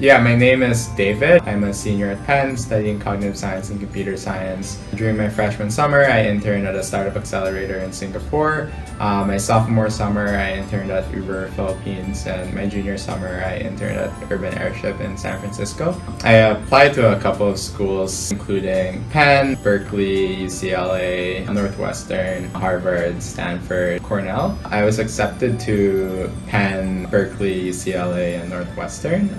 Yeah, my name is David. I'm a senior at Penn studying cognitive science and computer science. During my freshman summer, I interned at a startup accelerator in Singapore. My sophomore summer, I interned at Uber Philippines, and my junior summer, I interned at Urban Airship in San Francisco. I applied to a couple of schools, including Penn, Berkeley, UCLA, Northwestern, Harvard, Stanford, Cornell. I was accepted to Penn, Berkeley, UCLA, and Northwestern,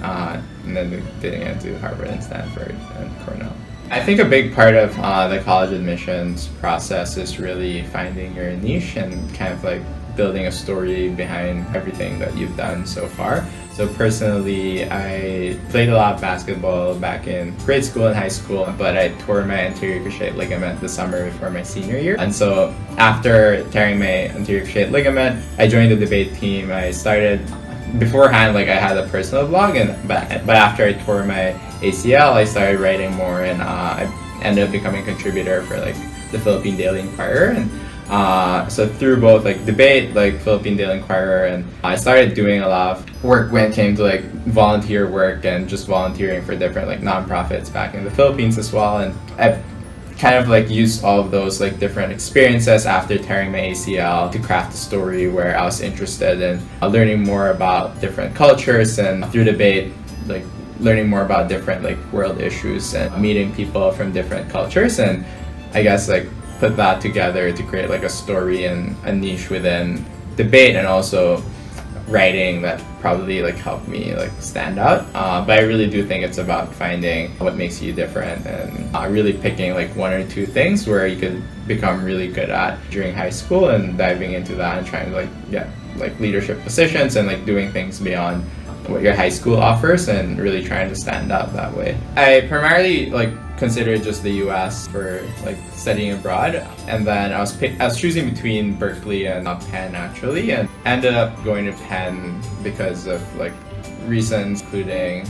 and then didn't get to Harvard and Stanford and Cornell. I think a big part of the college admissions process is really finding your niche and kind of like building a story behind everything that you've done so far. So personally, I played a lot of basketball back in grade school and high school, but I tore my anterior cruciate ligament the summer before my senior year. And so after tearing my anterior cruciate ligament, I joined the debate team. I started beforehand, like I had a personal blog, but after I tore my ACL, I started writing more, and I ended up becoming a contributor for like the Philippine Daily Inquirer. And so through both like debate, like Philippine Daily Inquirer, and I started doing a lot of work when it came to like volunteer work and just volunteering for different like nonprofits back in the Philippines as well. And I kind of like used all of those like different experiences after tearing my ACL to craft a story where I was interested in learning more about different cultures, and through debate, like learning more about different like world issues and meeting people from different cultures, and I guess like put that together to create like a story and a niche within debate, and also writing that probably like helped me like stand out. But I really do think it's about finding what makes you different, and really picking like one or two things where you could become really good at during high school, and diving into that and trying to like get like leadership positions and like doing things beyond what your high school offers, and really trying to stand out that way. I primarily like considered just the US for like studying abroad, and then I was choosing between Berkeley and Penn actually, and ended up going to Penn because of like reasons including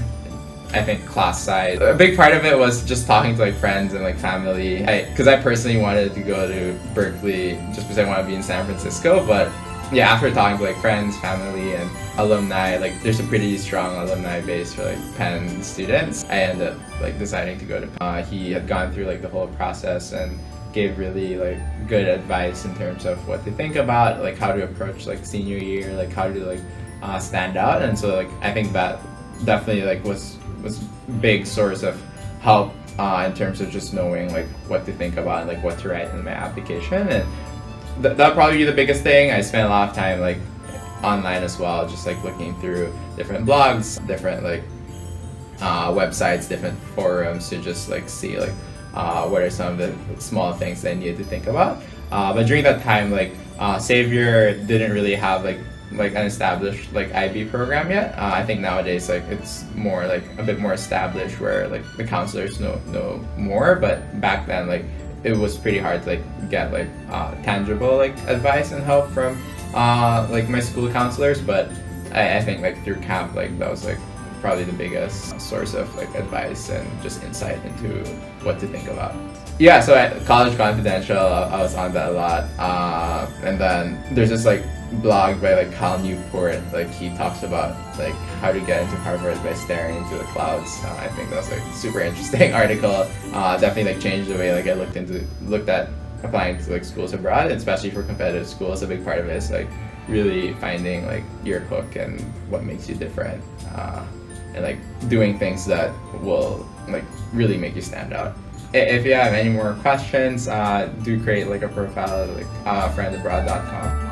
I think class size. A big part of it was just talking to like friends and like family, because I personally wanted to go to Berkeley just because I want to be in San Francisco, but yeah, after talking to like friends, family, and alumni, like there's a pretty strong alumni base for like Penn students. I ended up like deciding to go to Penn. He had gone through like the whole process and gave really like good advice in terms of what to think about, like how to approach like senior year, like how to like stand out. And so like I think that definitely like was big source of help in terms of just knowing like what to think about, like what to write in my application. And that'll probably be the biggest thing. I spent a lot of time like online as well, just like looking through different blogs, different like websites, different forums to just like see like what are some of the small things that I needed to think about. But during that time, like Xavier didn't really have like an established like IB program yet. I think nowadays like it's more like a bit more established where like the counselors know more, but back then like it was pretty hard to like get like tangible like advice and help from like my school counselors. But I think like through camp, like that was like probably the biggest source of like advice and just insight into what to think about. Yeah, so at College Confidential, I was on that a lot, and then there's this like blog by like Cal Newport, like he talks about like how to get into Harvard by staring into the clouds. I think that was like a super interesting article. Definitely like changed the way like I looked at applying to like schools abroad, especially for competitive schools. A big part of it is like really finding like your hook and what makes you different, and like doing things that will like really make you stand out. If you have any more questions, do create like a profile at like friendabroad.com.